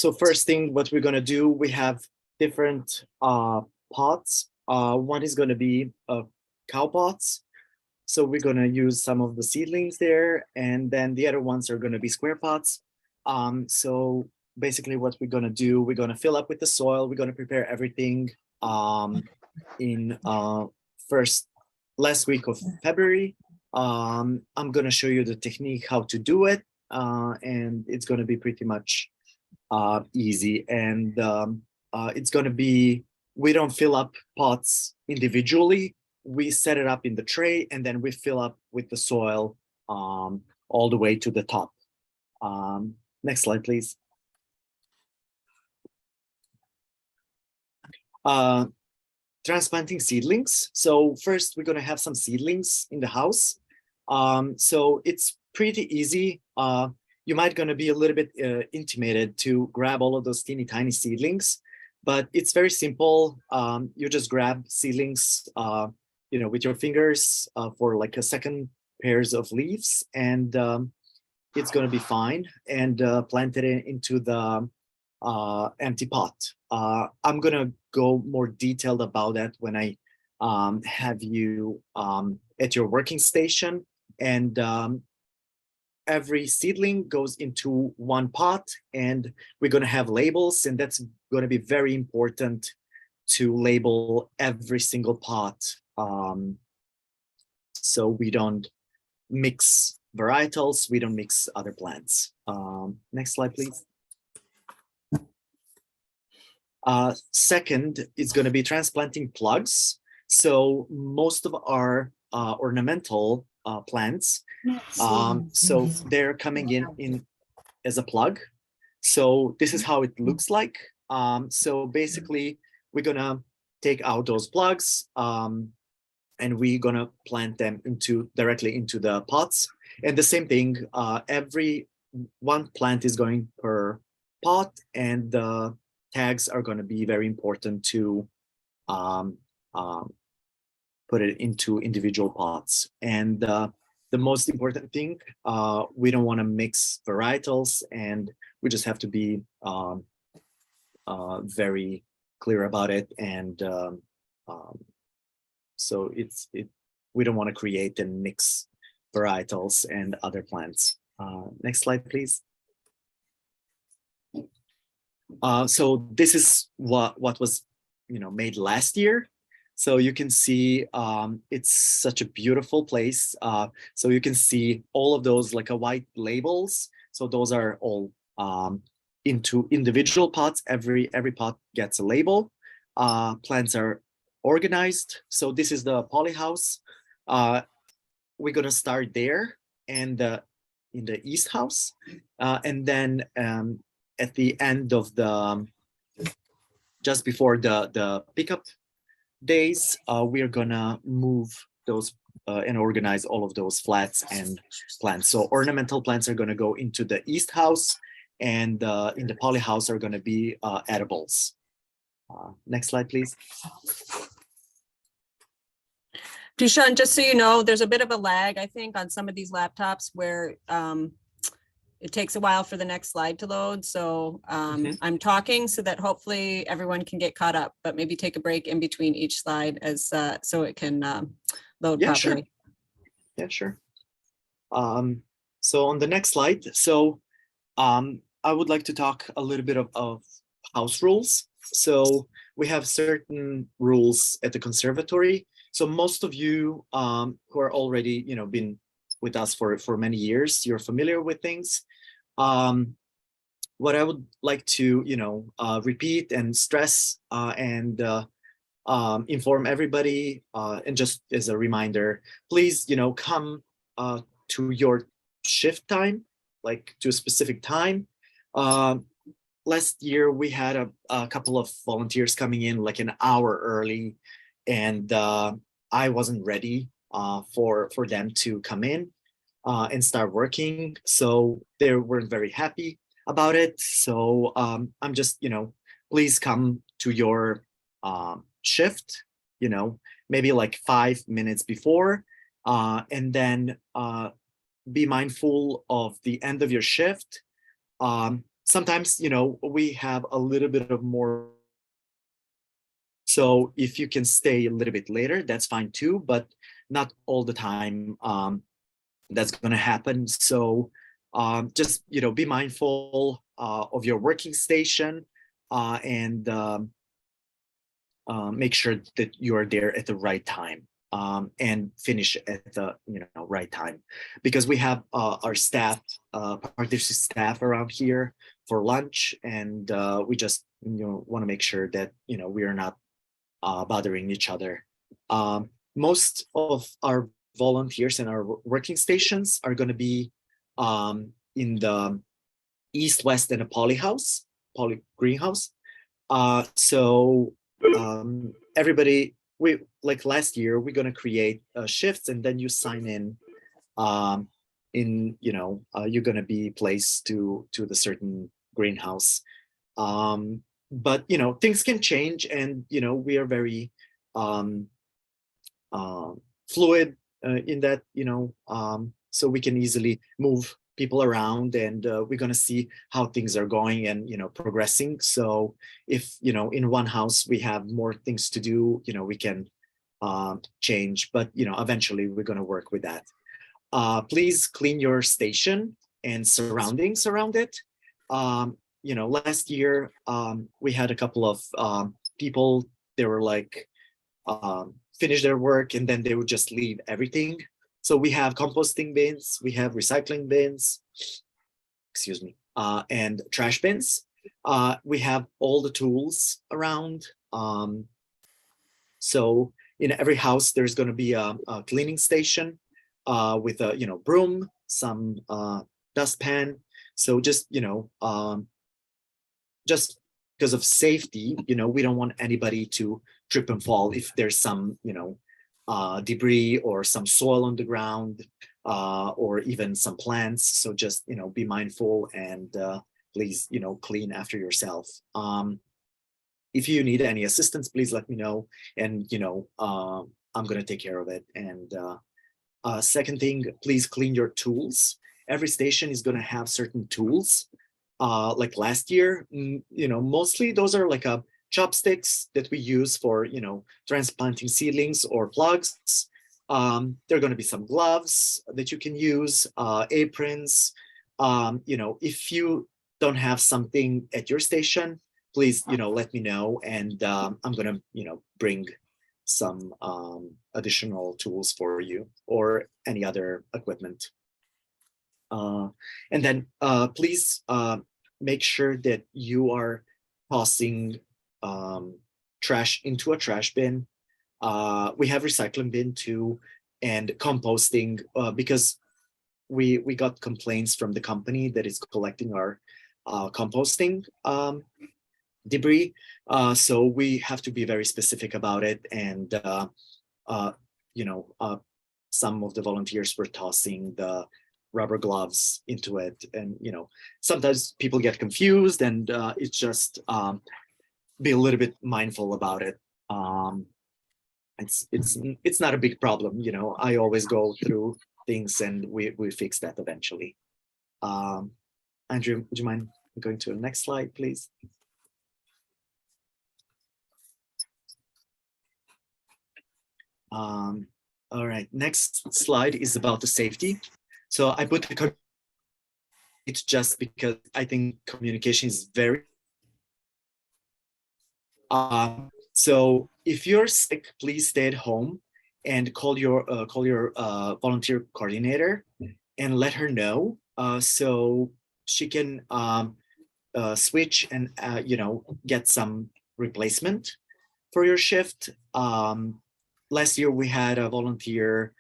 So first thing, what we're gonna do, we have different pots. One is gonna be cow pots. So we're gonna use some of the seedlings there, and then the other ones are gonna be square pots. So basically what we're gonna do, we're gonna fill up with the soil, we're gonna prepare everything in last week of February. I'm gonna show you the technique how to do it, and it's gonna be pretty much easy. And it's gonna be, we don't fill up pots individually. We set it up in the tray, and then we fill up with the soil all the way to the top. Next slide, please. Transplanting seedlings. So first, we're gonna have some seedlings in the house. So it's pretty easy. You might gonna be a little bit intimidated to grab all of those teeny tiny seedlings, but it's very simple. You just grab seedlings, with your fingers for like a second pairs of leaves, and it's gonna be fine. And plant it into the empty pot. I'm gonna go more detailed about that when I have you at your working station. And every seedling goes into one pot, and we're gonna have labels, and that's gonna be very important to label every single pot, so we don't mix varietals, we don't mix other plants. Next slide, please. Second is going to be transplanting plugs. So most of our ornamental plants, so they're coming in as a plug. So this is how it looks like. So basically, we're gonna take out those plugs, and we're gonna plant them directly into the pots. And the same thing, every one plant is going per pot, and the tags are going to be very important to put it into individual pots. And the most important thing, we don't want to mix varietals, and we just have to be very clear about it. And so we don't want to create and mix varietals and other plants. Next slide, please. So this is what was made last year. So you can see it's such a beautiful place. So you can see all of those like a white labels. So those are all into individual pots. Every pot gets a label. Plants are organized. So this is the poly house. We're gonna start there, and in the east house, and then at the end of just before the pickup days, we are gonna move those and organize all of those flats and plants. So ornamental plants are gonna go into the east house, and in the poly house are gonna be edibles. Next slide, please. Dushan, just so you know, there's a bit of a lag, I think, on some of these laptops where it takes a while for the next slide to load. So I'm talking so that hopefully everyone can get caught up, but maybe take a break in between each slide as so it can load properly. Sure. Yeah, sure. So on the next slide, so I would like to talk a little bit of house rules. So we have certain rules at the conservatory. So most of you who are already, been with us for many years, you're familiar with things. What I would like to, repeat and stress and inform everybody, and just as a reminder, please, come to your shift time, like to a specific time. Last year we had a couple of volunteers coming in like an hour early, and I wasn't ready for them to come in and start working, so they weren't very happy about it. So I'm just, please come to your shift, maybe like 5 minutes before, and then be mindful of the end of your shift. sometimes, we have a little bit of more. So if you can stay a little bit later, that's fine too, but not all the time. That's going to happen. So just, be mindful of your working station and make sure that you are there at the right time and finish at the right time, because we have our staff, partnership staff around here for lunch, and we just want to make sure that we are not bothering each other. Most of our volunteers and our working stations are going to be in the east, west, and a poly greenhouse. So everybody, we like last year, we're going to create shifts, and then you sign in. You're going to be placed to the certain greenhouse. But things can change, and we are very fluid in that, so we can easily move people around, and we're going to see how things are going and progressing. So if in one house we have more things to do, we can change, but eventually we're going to work with that. Please clean your station and surroundings around it. Last year we had a couple of people, they were like finish their work and then they would just leave everything. So we have composting bins, we have recycling bins, excuse me, and trash bins. We have all the tools around. So in every house, there's going to be a cleaning station with a broom, some dustpan. So just just because of safety, we don't want anybody to trip and fall if there's some debris or some soil on the ground, or even some plants. So just be mindful, and please clean after yourself. If you need any assistance, please let me know, and I'm going to take care of it. And second thing, please clean your tools. Every station is going to have certain tools. Like last year, mostly those are like chopsticks that we use for transplanting seedlings or plugs. There are going to be some gloves that you can use, aprons. If you don't have something at your station, please let me know, and I'm going to bring some additional tools for you, or any other equipment. And then please make sure that you are tossing trash into a trash bin. We have recycling bin too, and composting, because we got complaints from the company that is collecting our composting debris. So we have to be very specific about it. And some of the volunteers were tossing the rubber gloves into it, and sometimes people get confused, and it's just be a little bit mindful about it. It's not a big problem. I always go through things, and we fix that eventually. Andrew, would you mind going to the next slide, please? All right, next slide is about the safety. So I put it's just because I think communication is very. So if you're sick, please stay at home and call your volunteer coordinator and let her know, so she can switch and get some replacement for your shift. Last year we had a volunteer.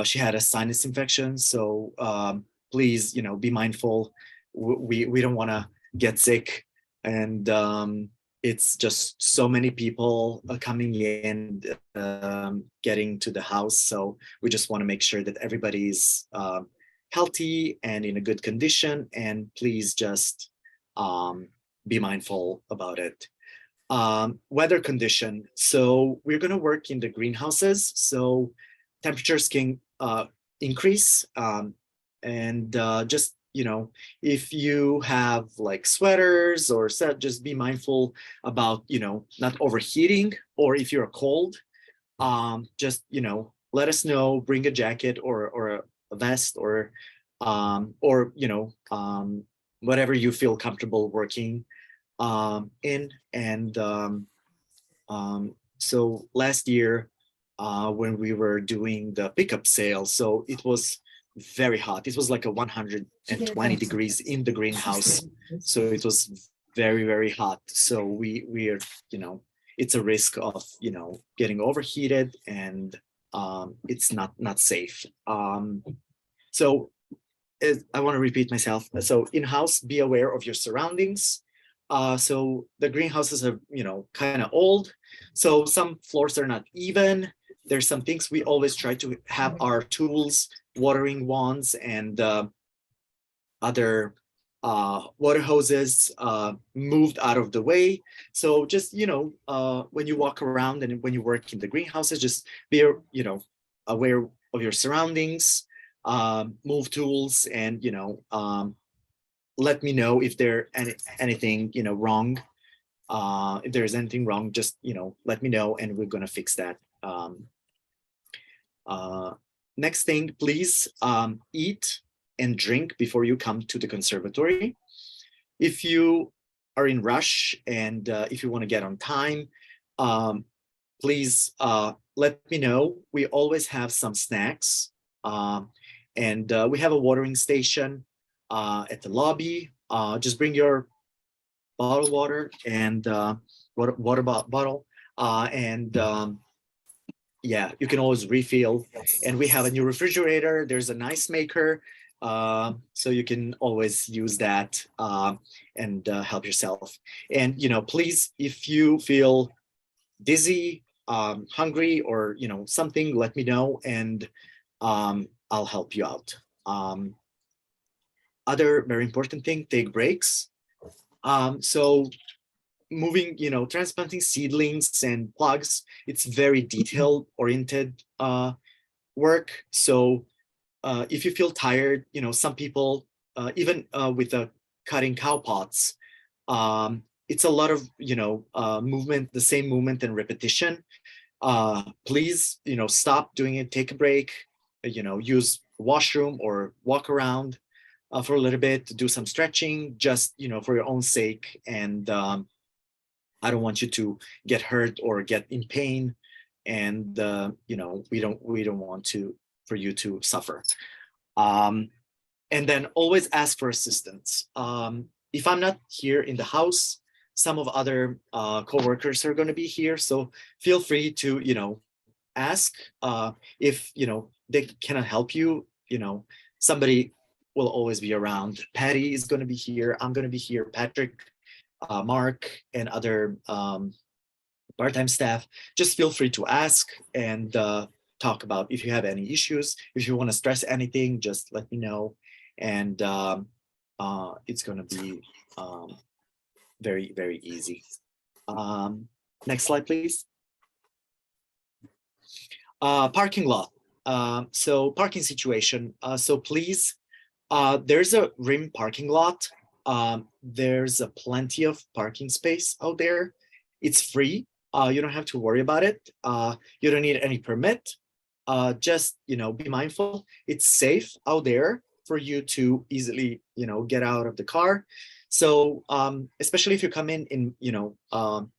She had a sinus infection, so please, be mindful. We don't want to get sick, and it's just so many people coming in, getting to the house. So we just want to make sure that everybody's healthy and in a good condition, and please just be mindful about it. Weather condition. So we're going to work in the greenhouses, so temperatures can increase, and just you know, if you have like sweaters or set, just be mindful about, you know, not overheating, or if you're cold, just, you know, let us know, bring a jacket or a vest or, you know, whatever you feel comfortable working in. And so last year, when we were doing the pickup sale, so it was very hot. It was like a 120 degrees in the greenhouse. So it was very, very hot. So we are, you know, it's a risk of, you know, getting overheated, and it's not safe. So I want to repeat myself. So in-house, be aware of your surroundings. So the greenhouses are, you know, kind of old. So some floors are not even. There's some things we always try to have our tools, watering wands and other water hoses moved out of the way. So just, you know, when you walk around and when you work in the greenhouses, just be, you know, aware of your surroundings, move tools, and, you know, let me know if there anything, you know, wrong. If there's anything wrong, just, you know, let me know and we're gonna fix that. Next thing, please eat and drink before you come to the conservatory. If you are in rush and if you want to get on time, please let me know. We always have some snacks, and we have a watering station at the lobby. Just bring your bottled water and water bottle, and yeah, you can always refill. And we have a new refrigerator. There's an ice maker, so you can always use that and help yourself. And, you know, please, if you feel dizzy, hungry, or, you know, something, let me know, and I'll help you out. Other very important thing, take breaks. So moving, you know, transplanting seedlings and plugs, it's very detail oriented work. So if you feel tired, you know, some people, even with the cutting cow pots, it's a lot of, you know, movement, the same movement and repetition. Please, you know, stop doing it, take a break, you know, use washroom or walk around for a little bit, do some stretching, just, you know, for your own sake. And I don't want you to get hurt or get in pain, and you know, we don't want to for you to suffer. And then always ask for assistance. If I'm not here in the house, some of other coworkers are going to be here, so feel free to, you know, ask if, you know, they cannot help you. You know, somebody will always be around. Patty is going to be here. I'm going to be here. Patrick, Mark, and other part-time staff. Just feel free to ask and talk about if you have any issues. If you want to stress anything, just let me know. And it's going to be very, very easy. Next slide, please. Parking lot. So parking situation. So please, there's a rim parking lot. There's plenty of parking space out there. It's free. You don't have to worry about it. You don't need any permit. Just, you know, be mindful. It's safe out there for you to easily, you know, get out of the car. So especially if you come in, you know,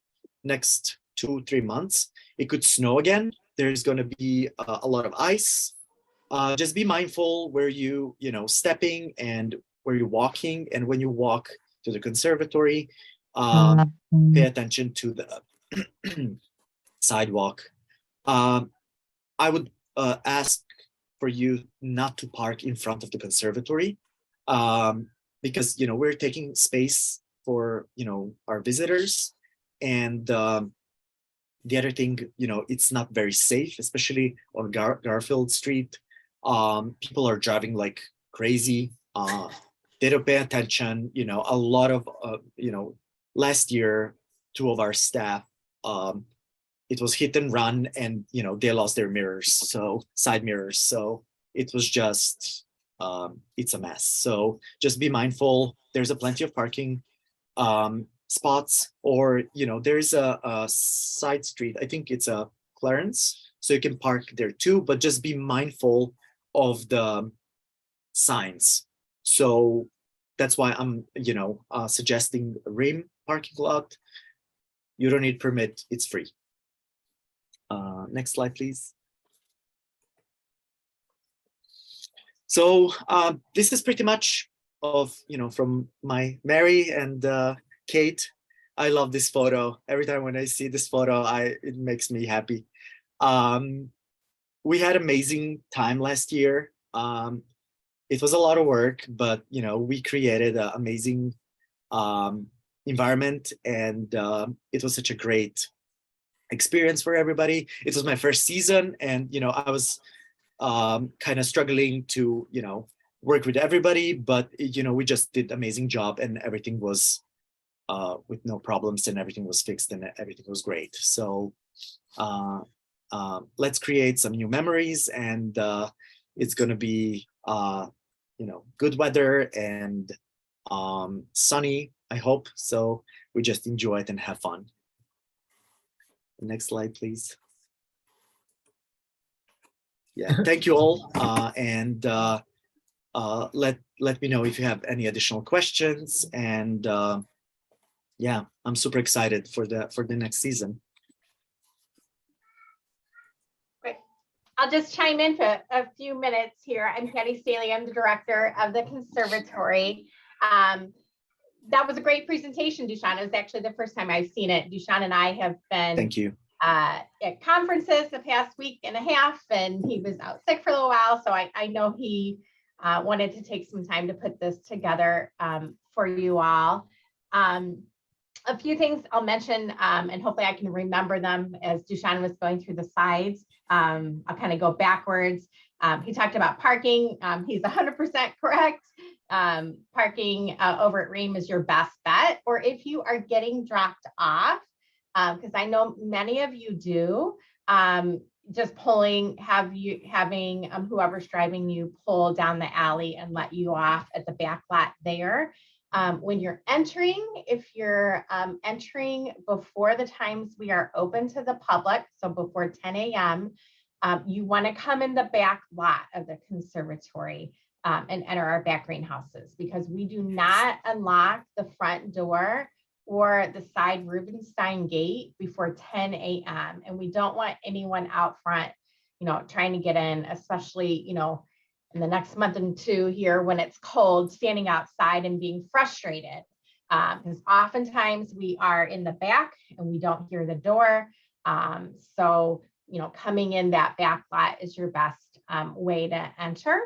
next 2-3 months, it could snow again. There's going to be a lot of ice. Just be mindful where you know, stepping and where you're walking. And when you walk to the conservatory, pay attention to the sidewalk. I would ask for you not to park in front of the conservatory, because, you know, we're taking space for, you know, our visitors. And the other thing, you know, it's not very safe, especially on Garfield Street. People are driving like crazy. They don't pay attention. You know, a lot of, you know, last year, 2 of our staff, it was hit and run, and, you know, they lost their mirrors, so side mirrors. So it was just it's a mess. So just be mindful. There's a plenty of parking spots, or there's a side street. I think it's a Clarence, so you can park there too. But just be mindful of the signs. So that's why I'm suggesting Rim parking lot. You don't need permit, it's free. Next slide, please. So this is pretty much of from my Mary and Kate. I love this photo. Every time when I see this photo, it makes me happy. We had amazing time last year. It was a lot of work, but we created an amazing environment, and it was such a great experience for everybody. It was my first season, and I was kind of struggling to work with everybody, but we just did amazing job, and everything was with no problems, and everything was fixed, and everything was great. So let's create some new memories, and it's gonna be good weather and sunny, I hope. So we just enjoy it and have fun. Next slide, please. Yeah, thank you all, and let me know if you have any additional questions. And yeah, I'm super excited for the next season. Great. I'll just chime in for a few minutes here. I'm Patty Staley. I'm the director of the Conservatory. That was a great presentation, Dushan. It was actually the first time I've seen it. Dushan and I have been Thank you. At conferences the past week and a half, and he was out sick for a little while. So I know he wanted to take some time to put this together for you all. A few things I'll mention, and hopefully I can remember them as Dushan was going through the slides. I'll kind of go backwards. He talked about parking. He's 100% correct. Parking over at Ream is your best bet, or if you are getting dropped off, because I know many of you do, just having whoever's driving you pull down the alley and let you off at the back lot there. When you're entering, if you're entering before the times we are open to the public, so before 10 a.m., you want to come in the back lot of the Conservatory and enter our back greenhouses, because we do not unlock the front door or the side Rubenstein gate before 10 a.m. And we don't want anyone out front, trying to get in, especially, in the next month and two here when it's cold, standing outside and being frustrated. Because oftentimes we are in the back and we don't hear the door. So, coming in that back lot is your best way to enter.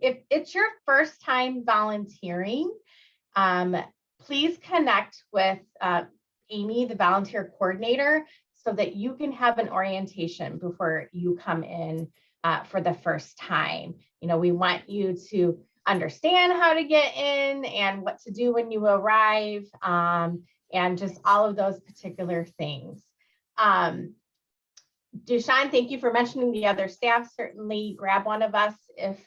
If it's your first time volunteering, please connect with Amy, the volunteer coordinator, so that you can have an orientation before you come in for the first time. We want you to understand how to get in and what to do when you arrive, and just all of those particular things. Dushan, thank you for mentioning the other staff. Certainly grab one of us if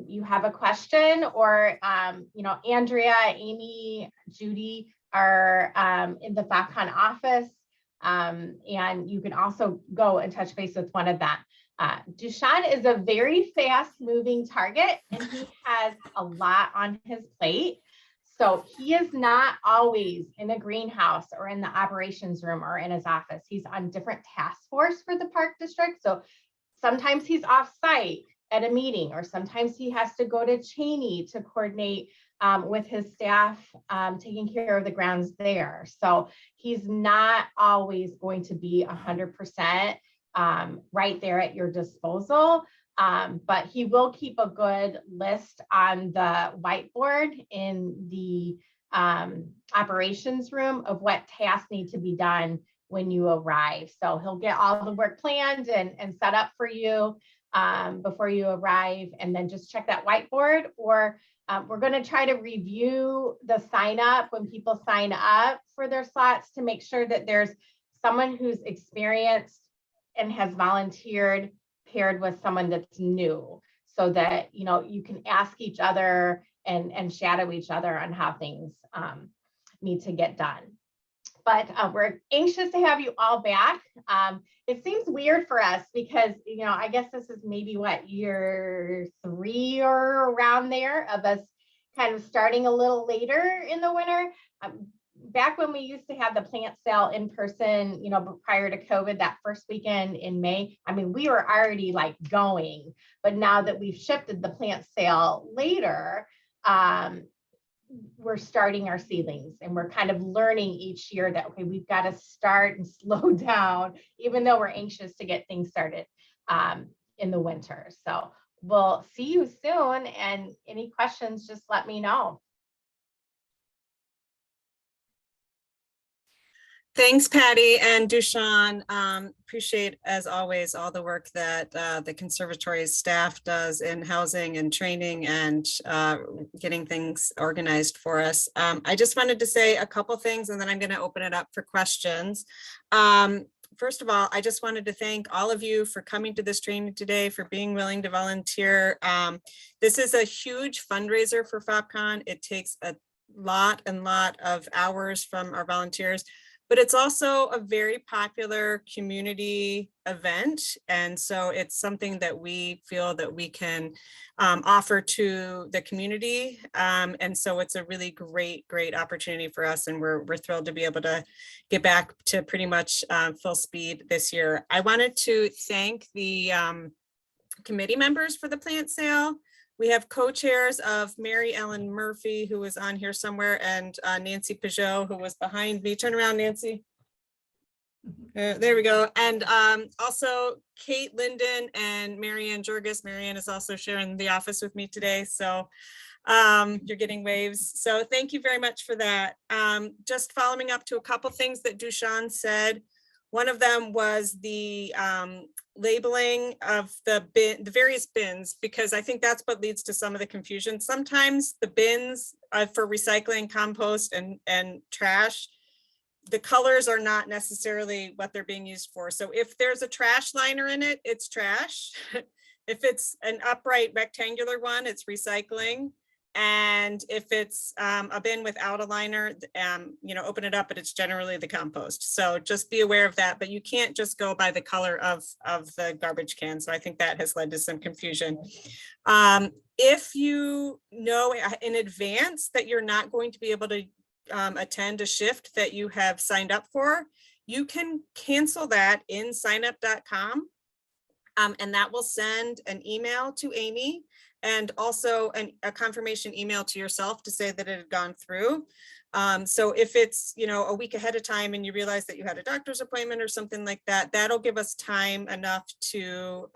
you have a question, or Andrea, Amy, Judy are in the FACON office, and you can also go and touch base with one of them. Dushan is a very fast moving target, and he has a lot on his plate. So he is not always in a greenhouse or in the operations room or in his office. He's on different task force for the park district. So sometimes he's off site at a meeting, or sometimes he has to go to Cheney to coordinate with his staff taking care of the grounds there. So he's not always going to be 100% right there at your disposal, but he will keep a good list on the whiteboard in the operations room of what tasks need to be done when you arrive. So he'll get all the work planned and set up for you before you arrive, and then just check that whiteboard. Or we're going to try to review the sign up when people sign up for their slots to make sure that there's someone who's experienced and has volunteered paired with someone that's new. so that, you know, you can ask each other and shadow each other on how things need to get done. But we're anxious to have you all back. It seems weird for us because, you know, I guess this is maybe what, year 3 or around there of us kind of starting a little later in the winter. Back when we used to have the plant sale in person, you know, prior to COVID, that first weekend in May, I mean, we were already like going, but now that we've shifted the plant sale later, we're starting our seedlings and we're kind of learning each year that, okay, we've got to start and slow down, even though we're anxious to get things started in the winter. So we'll see you soon, and any questions, just let me know. Thanks, Patty and Dushan. Appreciate, as always, all the work that the Conservatory staff does in housing and training and getting things organized for us. I just wanted to say a couple things, and then I'm going to open it up for questions. First of all, I just wanted to thank all of you for coming to this training today, for being willing to volunteer. This is a huge fundraiser for FOPCon. It takes a lot of hours from our volunteers, but it's also a very popular community event. And so it's something that we feel that we can offer to the community. And so it's a really great opportunity for us. And we're thrilled to be able to get back to pretty much full speed this year. I wanted to thank the committee members for the plant sale. We have co-chairs of Mary Ellen Murphy, who was on here somewhere, and Nancy Peugeot, who was behind me. Turn around, Nancy. There we go. And also Kate Linden and Marianne Jurgis. Marianne is also sharing the office with me today. So you're getting waves. So thank you very much for that. Just following up to a couple things that Dushan said. One of them was the labeling of the various bins, because I think that's what leads to some of the confusion. Sometimes the bins for recycling, compost, and trash, the colors are not necessarily what they're being used for. So if there's a trash liner in it, it's trash. If it's an upright rectangular one, it's recycling. And if it's a bin without a liner, you know, open it up, but it's generally the compost. So just be aware of that, but you can't just go by the color of the garbage can. So I think that has led to some confusion. If you know in advance that you're not going to be able to attend a shift that you have signed up for, you can cancel that in signup.com. And that will send an email to Amy, and also a confirmation email to yourself to say that it had gone through. So if it's, you know, a week ahead of time and you realize that you had a doctor's appointment or something like that, that'll give us time enough to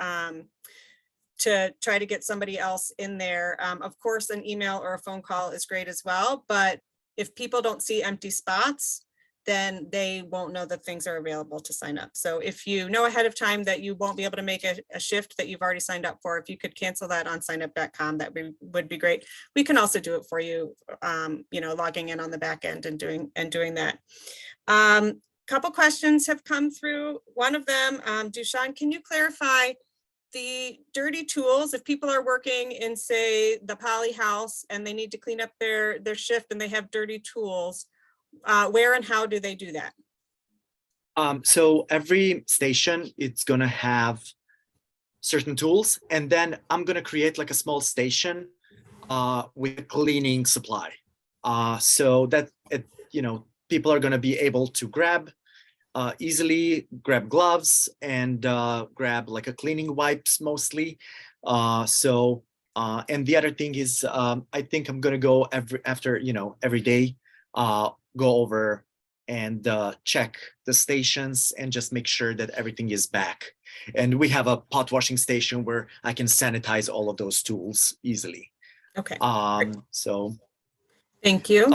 try to get somebody else in there. Of course, an email or a phone call is great as well, but if people don't see empty spots, then they won't know that things are available to sign up. So if you know ahead of time that you won't be able to make a shift that you've already signed up for, if you could cancel that on signup.com, that would be great. We can also do it for you, you know, logging in on the back end and doing that. Couple questions have come through. One of them, Dushan, can you clarify the dirty tools? If people are working in, say, the poly house and they need to clean up their shift and they have dirty tools, where and how do they do that? So every station, it's gonna have certain tools, and then I'm gonna create like a small station with cleaning supply, so that you know, people are gonna be able to easily grab gloves and grab like a cleaning wipes mostly. And the other thing is, I think I'm gonna go every day, go over and check the stations and just make sure that everything is back. And we have a pot washing station where I can sanitize all of those tools easily. Okay. So thank you.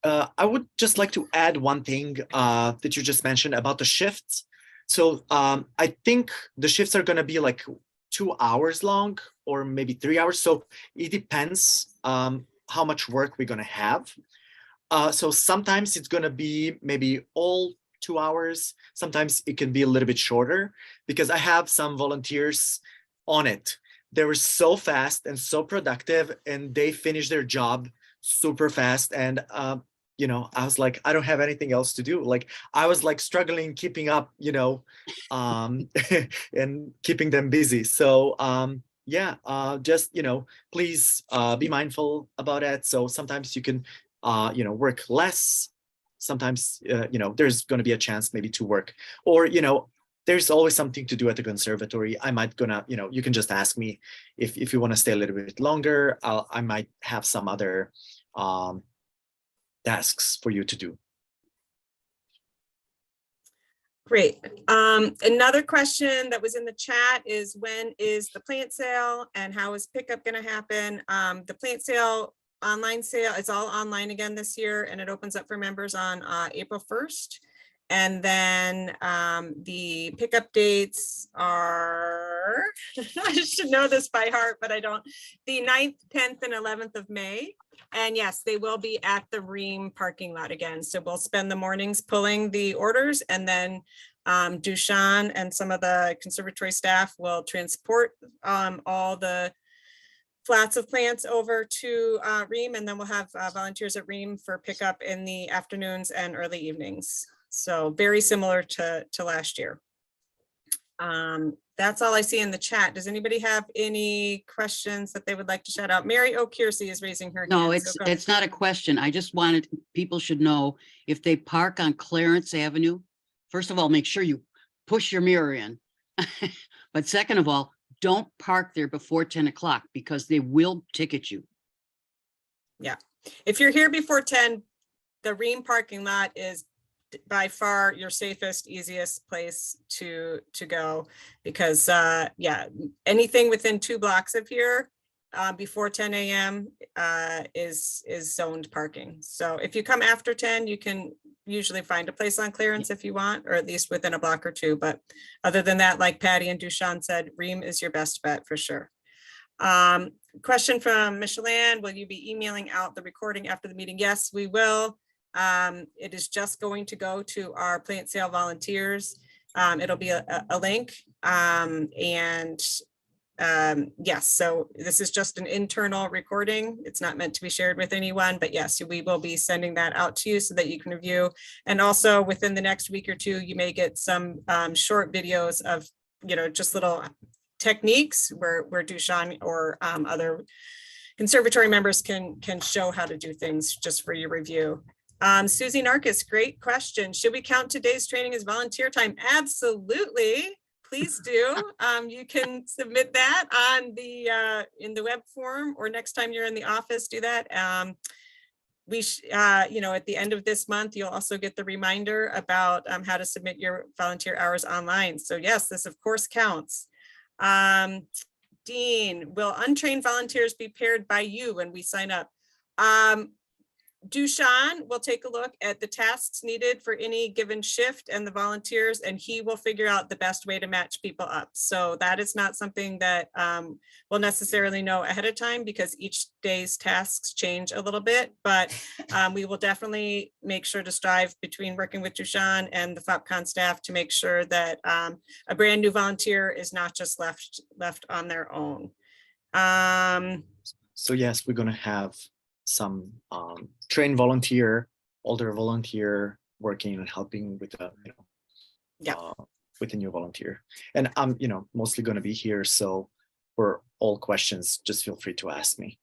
I would just like to add one thing that you just mentioned about the shifts. So I think the shifts are going to be like 2 hours long or maybe 3 hours. So it depends how much work we're going to have. So sometimes it's going to be maybe all 2 hours. Sometimes it can be a little bit shorter because I have some volunteers on it. they were so fast and so productive, and they finished their job super fast. And you know, I was like, I don't have anything else to do. Like, I was like struggling keeping up, you know, and keeping them busy. So yeah, just, you know, please be mindful about it. So sometimes you can you know, work less. Sometimes you know, there's going to be a chance maybe to work, or you know, there's always something to do at the conservatory. I might gonna, you know, you can just ask me if you want to stay a little bit longer. I might have some other tasks for you to do. Great. Another question that was in the chat is, when is the plant sale and how is pickup going to happen? The plant sale, online sale, it's all online again this year, and it opens up for members on April 1st. And then the pickup dates are, I should know this by heart, but I don't, the 9th, 10th, and 11th of May. And yes, they will be at the Ream parking lot again. So we'll spend the mornings pulling the orders, and then Dushan and some of the conservatory staff will transport all the flats of plants over to Ream, and then we'll have volunteers at Ream for pickup in the afternoons and early evenings. So very similar to last year. That's all I see in the chat. Does anybody have any questions that they would like to shout out? Mary O'Kearsey is raising her hand. No, so go. it's not a question. I just wanted, people should know, if they park on Clarence Avenue, first of all, make sure you push your mirror in. But second of all, don't park there before 10 o'clock because they will ticket you. Yeah. If you're here before 10, the Ream parking lot is by far your safest, easiest place to go, because yeah, anything within 2 blocks of here before 10 a.m. is zoned parking. So if you come after 10, you can usually find a place on Clarence if you want, or at least within a block or 2. But other than that, like Patty and Dushan said, Ream is your best bet for sure. Question from Micheline: will you be emailing out the recording after the meeting? Yes, we will. It is just going to go to our plant sale volunteers. It'll be a link. Yes, so this is just an internal recording. It's not meant to be shared with anyone, but yes, we will be sending that out to you so that you can review. And also within the next week or 2, you may get some short videos of, you know, just little techniques where Dushan or other conservatory members can show how to do things just for your review. Susie Narkis, great question. Should we count today's training as volunteer time? Absolutely. Please do. You can submit that on the in the web form, or next time you're in the office, do that. You know, at the end of this month, you'll also get the reminder about how to submit your volunteer hours online. So yes, this of course counts. Dean, will untrained volunteers be paired by you when we sign up? Dushan will take a look at the tasks needed for any given shift and the volunteers, and he will figure out the best way to match people up. So that is not something that we'll necessarily know ahead of time, because each day's tasks change a little bit, but we will definitely make sure to strive between working with Dushan and the FOPCon staff to make sure that a brand new volunteer is not just left on their own. So yes, we're going to have some trained volunteer, older volunteer working and helping with the, you know, yeah, with the new volunteer. And I'm, you know, mostly going to be here, so for all questions, just feel free to ask me.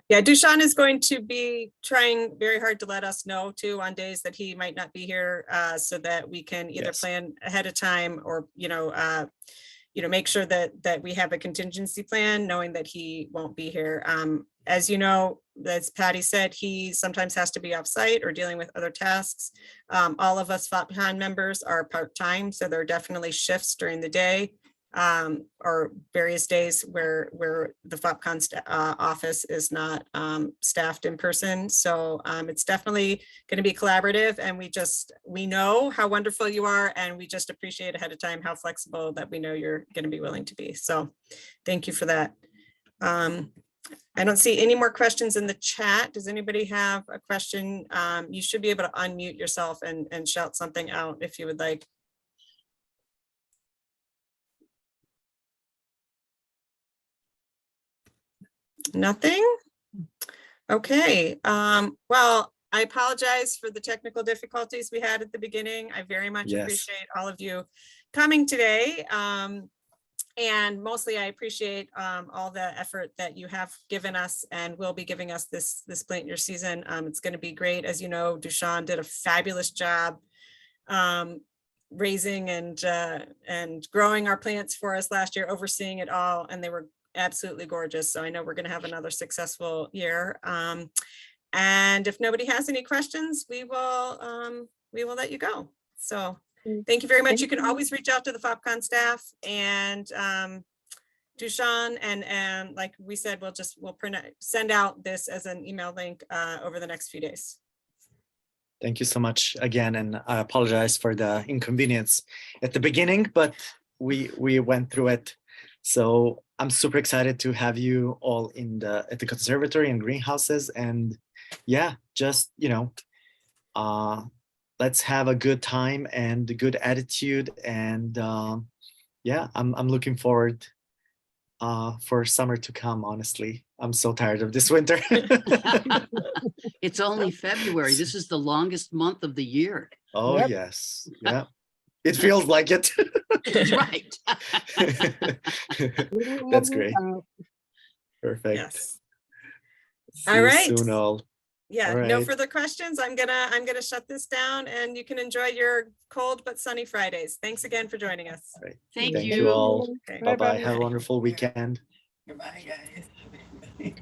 Yeah, Dushan is going to be trying very hard to let us know too on days that he might not be here, so that we can either plan ahead of time or, you know, make sure that we have a contingency plan, knowing that he won't be here. As you know, as Patty said, he sometimes has to be off site or dealing with other tasks. All of us FOPCon members are part-time, so there are definitely shifts during the day, or various days where the FOPCon office is not staffed in person. So it's definitely going to be collaborative, and we know how wonderful you are, and we just appreciate ahead of time how flexible that we know you're going to be willing to be. So thank you for that. I don't see any more questions in the chat. Does anybody have a question? You should be able to unmute yourself and shout something out if you would like. Nothing? Okay, well, I apologize for the technical difficulties we had at the beginning. I very much Yes. appreciate all of you coming today. And mostly I appreciate all the effort that you have given us and will be giving us this plant year season. It's going to be great. As you know, Dushan did a fabulous job raising and growing our plants for us last year, overseeing it all, and they were absolutely gorgeous. So I know we're going to have another successful year. And if nobody has any questions, we will let you go. So thank you very much. You can always reach out to the FOPCon staff and Dushan, and like we said, we'll send out this as an email link over the next few days. Thank you so much again, and I apologize for the inconvenience at the beginning, but we went through it. So I'm super excited to have you all at the conservatory and greenhouses, and yeah, just let's have a good time and a good attitude, and yeah, I'm looking forward for summer to come. Honestly, I'm so tired of this winter. It's only February. This is the longest month of the year. Oh Yep. yes, yeah, it feels like it. Right. That's great. Perfect. Yes. See All you right. soon, all. Yeah, All no right. further questions. I'm gonna shut this down, and you can enjoy your cold but sunny Fridays. Thanks again for joining us. All right. Thank Thank you. you all. Okay. Bye bye. Bye-bye. Have a wonderful weekend. Goodbye, guys.